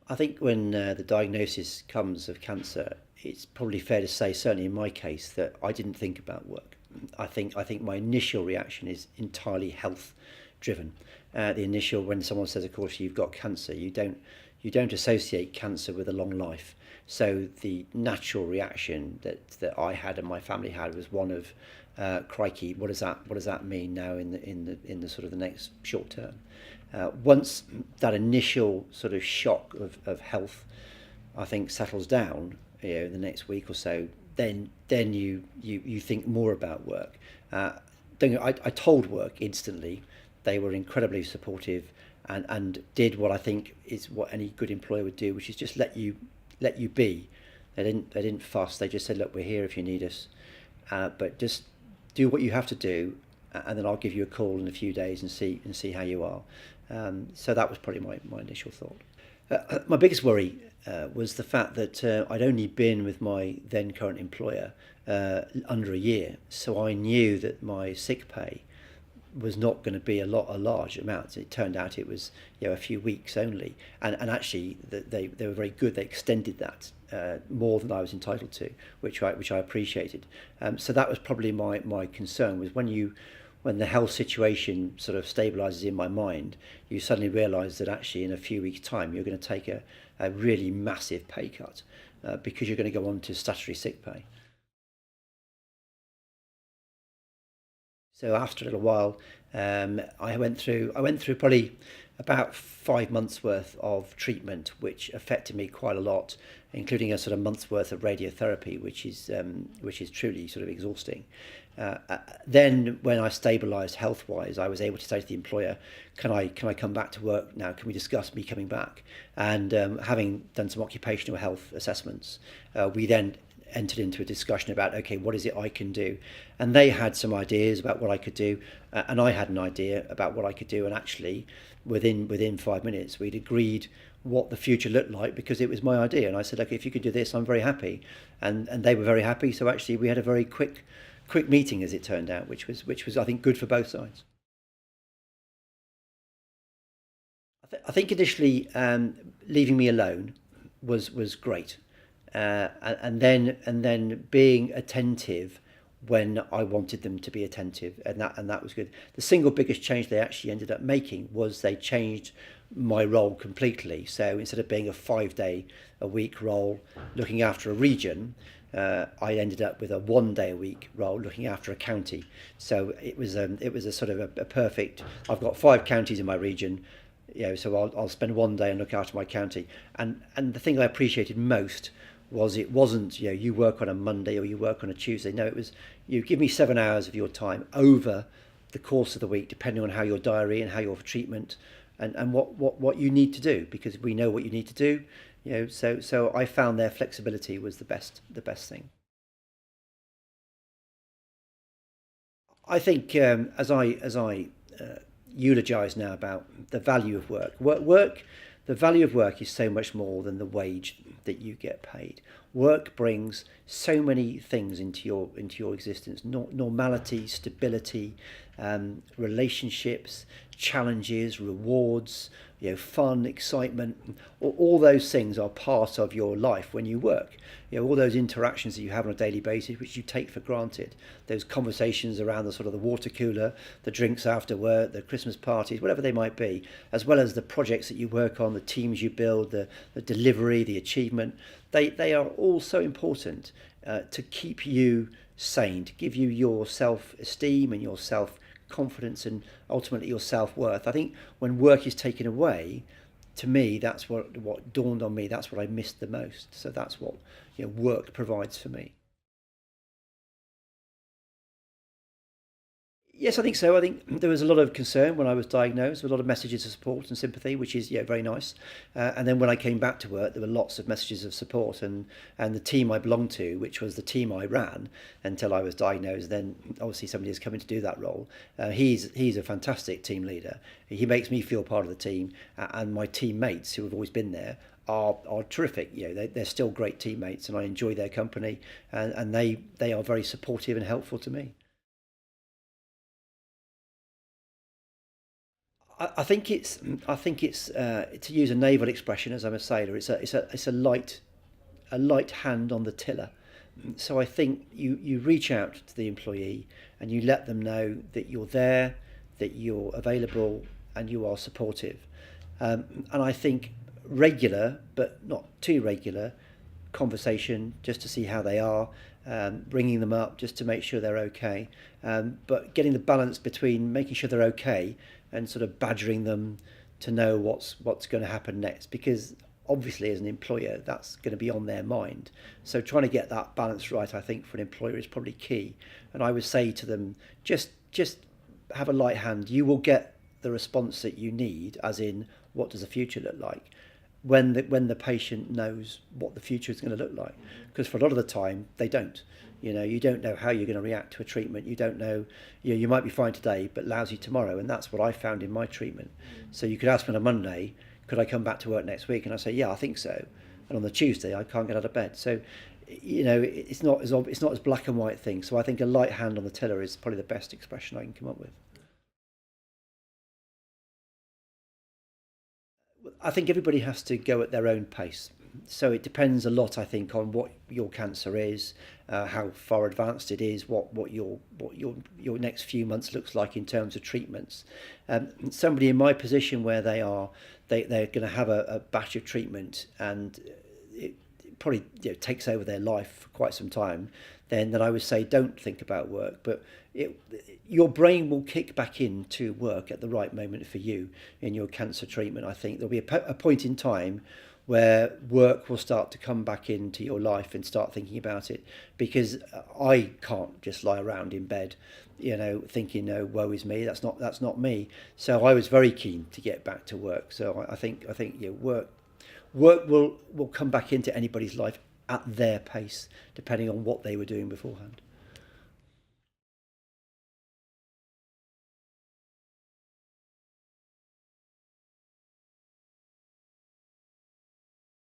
I think when the diagnosis comes of cancer, it's probably fair to say, certainly in my case, that I didn't think about work. I think my initial reaction is entirely health driven. The initial when someone says, of course, you've got cancer, you don't associate cancer with a long life. So the natural reaction that I had and my family had was one of, crikey, what does that mean now in the sort of the next short term? Once that initial sort of shock of health, I think, settles down, the next week or so, then you think more about work. Uh, I told work instantly. They were incredibly supportive and did what I think is what any good employer would do, which is just let you be. They didn't fuss. They just said, look, we're here if you need us, but just do what you have to do, and then I'll give you a call in a few days and see how you are. So that was probably my initial thought. My biggest worry was the fact that I'd only been with my then current employer under a year, so I knew that my sick pay was not going to be a large amount. It turned out it was a few weeks only, and actually they were very good. They extended that more than I was entitled to, which I appreciated. So that was probably my concern, was when the health situation sort of stabilizes in my mind, you suddenly realize that actually in a few weeks' time you're going to take a really massive pay cut because you're going to go on to statutory sick pay. So after a little while, I went through probably about 5 months worth of treatment, which affected me quite a lot, including a sort of month's worth of radiotherapy, which is truly sort of exhausting. Then, when I stabilised health-wise, I was able to say to the employer, "Can I come back to work now? Can we discuss me coming back?" And having done some occupational health assessments, we then entered into a discussion about, okay, what is it I can do? And they had some ideas about what I could do, and I had an idea about what I could do. And actually, within 5 minutes, we'd agreed what the future looked like, because it was my idea. And I said, okay, if you could do this, I'm very happy, and they were very happy. So actually, we had a very quick meeting, as it turned out, which was I think good for both sides. I think initially, leaving me alone was great, and then being attentive when I wanted them to be attentive, and that was good. The single biggest change they actually ended up making was they changed my role completely. So instead of being a 5 day a week role looking after a region, I ended up with a 1 day a week role looking after a county. So it was a sort of a perfect. I've got 5 counties in my region, so I'll spend 1 day and look after my county. And the thing I appreciated most was, it wasn't, you work on a Monday or you work on a Tuesday. No, it was, you give me 7 hours of your time over the course of the week, depending on how your diary and how your treatment and what you need to do, because we know what you need to do. So I found their flexibility was the best thing. I think, as I eulogise now about the value of work, the value of work is so much more than the wage that you get paid. Work brings so many things into your existence: normality, stability, relationships, challenges, rewards, fun, excitement. All those things are part of your life when you work. All those interactions that you have on a daily basis, which you take for granted. Those conversations around the sort of the water cooler, the drinks after work, the Christmas parties, whatever they might be, as well as the projects that you work on, the teams you build, the delivery, the achievement. They are all so important to keep you sane, to give you your self-esteem and your self-confidence, and ultimately your self-worth. I think when work is taken away, to me, that's what dawned on me. That's what I missed the most. So that's what work provides for me. Yes, I think so. I think there was a lot of concern when I was diagnosed, with a lot of messages of support and sympathy, which is, very nice. And then when I came back to work, there were lots of messages of support, and the team I belonged to, which was the team I ran until I was diagnosed. Then obviously somebody is coming to do that role. He's a fantastic team leader. He makes me feel part of the team, and my teammates who have always been there are terrific. They're still great teammates, and I enjoy their company, and they are very supportive and helpful to me. I think it's to use a naval expression, as I'm a sailor. It's a light hand on the tiller. So I think you reach out to the employee and you let them know that you're there, that you're available, and you are supportive. And I think regular, but not too regular, conversation just to see how they are, bringing them up just to make sure they're okay, but getting the balance between making sure they're okay and sort of badgering them to know what's going to happen next, because obviously as an employer that's going to be on their mind. So trying to get that balance right, I think, for an employer is probably key. And I would say to them, just have a light hand. You will get the response that you need, as in what does the future look like, when the patient knows what the future is going to look like. Because for a lot of the time they don't. You don't know how you're going to react to a treatment. You don't know. You might be fine today but lousy tomorrow, and that's what I found in my treatment. So you could ask me on a Monday, could I come back to work next week, and I say, yeah, I think so. And on the Tuesday I can't get out of bed. So it's not as black and white thing. So I think a light hand on the tiller is probably the best expression I can come up with. I think everybody has to go at their own pace. So it depends a lot, I think, on what your cancer is, how far advanced it is, what your next few months looks like in terms of treatments. Somebody in my position where they're going to have a batch of treatment, and it probably takes over their life for quite some time, then I would say don't think about work. But your brain will kick back into work at the right moment for you in your cancer treatment. I think there'll be a point in time where work will start to come back into your life and start thinking about it, because I can't just lie around in bed thinking, no, woe is me. That's not me. So I was very keen to get back to work. So I think work will come back into anybody's life at their pace, depending on what they were doing beforehand.